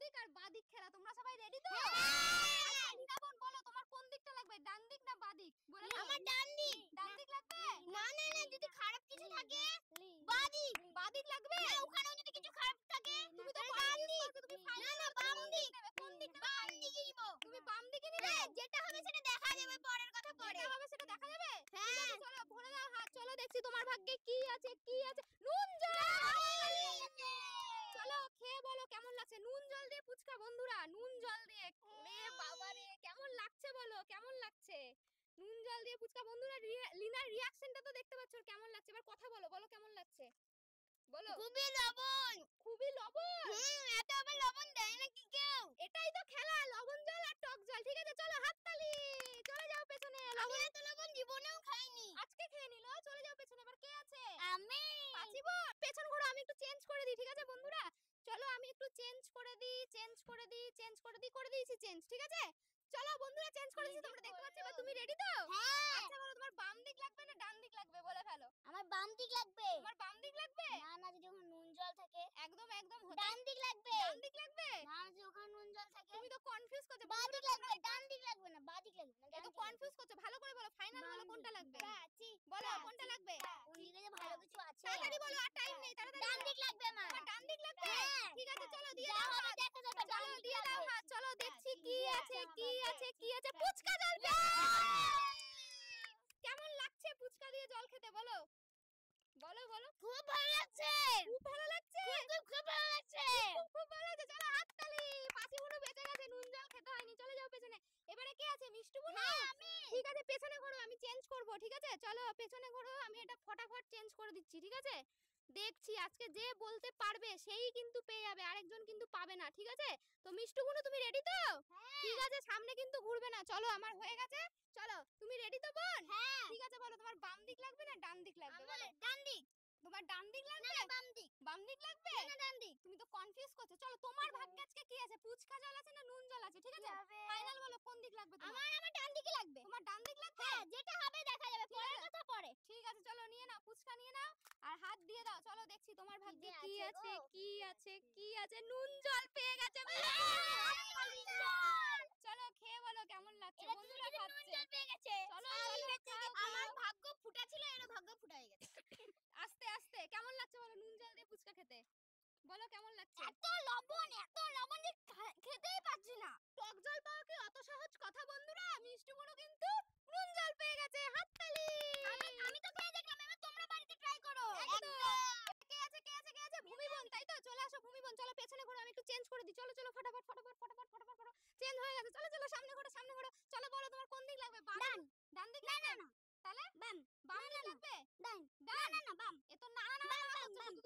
দিক আর বাঁ দিক খেলা। তোমরা সবাই রেডি তো? রিনা বোন বলো তোমার কোন দিকটা লাগবে, ডান দিক না বাঁ দিক? বলে আমার ডান দিক। ডান দিক লাগবে? না না না, যদি খারাপ কিছু থাকে বাঁ দিক। বাঁ দিক লাগবে? না, ওখানেও যদি কিছু খারাপ থাকে তুমি তো ডান দিক। তুমি না না, বাম দিক। কোন দিক নেবে? বাম দিকে নিব। তুমি বাম দিকে নিবে? যেটা হবে সেটা দেখা যাবে, পরের কথা পরে। যেটা হবে সেটা দেখা যাবে। হ্যাঁ, চলো ভরে দাও হাত, চলো দেখছি তোমার ভাগ্যে কি আছে কি আছে। নুন জল। চলো খেয়ে বলো কেমন লাগছে। নুন জল দিয়ে ফুচকা বন্ধুরা, নুন জল দিয়ে। ওরে বাবা রে, কেমন লাগছে বলো, কেমন লাগছে? নুন জল দিয়ে ফুচকা বন্ধুরা। লিনার রিঅ্যাকশনটা তো দেখতে পাচ্ছ কেমন লাগছে। এবার কথা বলো, বলো কেমন লাগছে বলো। খুবই লবণ। খুবই লবণ। এত আবার লবণ দেয় নাকি কেউ? এটাই তো খেলা, লবণ জল আর টক জল। ঠিক আছে চলো হাততালি। চলে যাও পেছনে। আমি এত লবণ জীবনেও খাইনি। আজকে খেয়ে নিলো। চলে যাও পেছনে। এবার কে আছে? আমি। পাচিবো। পেছন ঘোরো, আমি একটু চেঞ্জ করে দিই। ঠিক আছে বন্ধুরা, চলো আমি একটু চেঞ্জ করে দিই, চেঞ্জ করে দিই, চেঞ্জ করে দিই, করে দিয়েছি চেঞ্জ। ঠিক আছে চলো বন্ধুরা, চেঞ্জ করে দিয়েছি, তোমরা দেখতে পাচ্ছ। এবার তুমি রেডি তো? হ্যাঁ। আচ্ছা বলো তোমার বাম দিক লাগবে না ডান দিক লাগবে, বলে ফেলো। আমার বাম দিক লাগবে। তোমার বাম দিক লাগবে? না না, যদি ওখানে নুন জল থাকে। একদম একদম ডান দিক লাগবে। ডান দিক লাগবে? না, যদি ওখানে নুন জল থাকে। তুমি তো কনফিউজ করছো। বাঁ দিক লাগবে, ডান দিক লাগবে না, বাঁ দিক লাগবে না, এ তো কনফিউজ করছো। ভালো করে বলো, ফাইনাল বলো কোনটা লাগবে। বলো কোনটা লাগবে। ওদিকে যে ভালো কিছু আছে। তাড়াতাড়ি বলো, আর টাইম নেই, তাড়াতাড়ি। ডান দিক লাগবে আমার। তোমার ডান দিক লাগবে? ঠিক আছে চলো দিয়ে যা দাও হবে হাত। দেখা যাবে। চলো দিয়ে দাও হাত। চলো দেখছি কি আছে কি আছে কি আছে। ফুচকা জল। কেমন লাগছে ফুচকা দিয়ে জল খেতে বলো, বলো বলো। খুব ভালো লাগছে। খুব ভালো লাগছে। খুব ভালো লাগছে। খুব ভালো লাগছে। চলো হাততালি। পাশি বুনু বেঁচে গেছে, নুন জল খেতে হয়নি। চলে যাও পেছনে। এবারে কে আছে? মিষ্টি বুনু। হ্যাঁ, আমি। ঠিক আছে পেছনে ঘোরো, আমি চেঞ্জ করব। ঠিক আছে চলো পেছনে ঘোরো, আমি এটা ফটাফট চেঞ্জ করে দিচ্ছি। ঠিক আছে দেখছি আজকে যে বলতে পারবে সেই কিন্তু পেয়ে যাবে, আরেকজন কিন্তু পাবে না। ঠিক আছে তো মিষ্টি বুনু তুমি রেডি তো? ঠিক আছে সামনে কিন্তু ঘুরবে না। চলো আমার হয়ে গেছে। চলো তুমি রেডি তো বোন? হ্যাঁ। ঠিক আছে বলো তোমার বাম দিক লাগবে না ডান দিক লাগবে? আমার বলো। ডান দিক। তোমার ডান দিক লাগবে? না, বাম দিক। বাম দিক লাগবে? না, ডান দিক। তুমি তো কনফিউজ করছো। চলো তোমার ভাগ্যে আজকে কি আছে, ফুচকা জল আছে না নুন জল আছে? ঠিক আছে ফাইনাল বলো কোন দিক লাগবে তোমার? আমার ডান দিকে লাগবে। তোমার ডান দিক লাগবে? হ্যাঁ, যেটা হবে দেখা যাবে, পরের কথা পরে। ঠিক আছে চলো নিয়ে নাও, ফুচকা নিয়ে নাও আর হাত দিয়ে দাও। চলো দেখছি তোমার ভাগ্যে কি আছে কি আছে কি আছে। নুন জল পেয়ে গেছে। চলো খেয়ে বলো কেমন লাগছে। বন্ধুরা খাচ্ছে। চলো চলো আমার ভাগ্য ফুটা ছিল, এর ভাগ্য ফুটা হয়ে গেছে। আস্তে আস্তে কেমন লাগছে বলো নুন জল দিয়ে ফুচকা খেতে, বলো কেমন লাগছে। এত লবণ যে খেতেই পাচ্ছি না। টক জল পাওয়া কি অত সহজ কথা বন্ধুরা? মিষ্টি বুনু কিন্তু নুন জল পেয়ে গেছে। হাততালি। আমি তো খেয়ে দেখলাম, এবার তোমরা বাড়িতে ট্রাই করো। একদম। কে আছে কে আছে কে আছে? ভূমি বোন তাই তো? চলে আসো ভূমি বোন। চলো পেছনে ঘোরো, আমি একটু চেঞ্জ করে দিই। চলো চলো ফটাফট ফটাফট ফটাফট ফটাফট ফটাফট চেঞ্জ হয়ে গেছে। চলো চলো সামনে ঘোরো সামনে ঘোরো। চলো বলো তোমার কোন দিক লাগবে? ডান। ডান দিক না লাগবে? না না, তাহলে বাম। বাম দিক লাগবে? ডান। ডান। না না, বাম। এ তো না না না করছো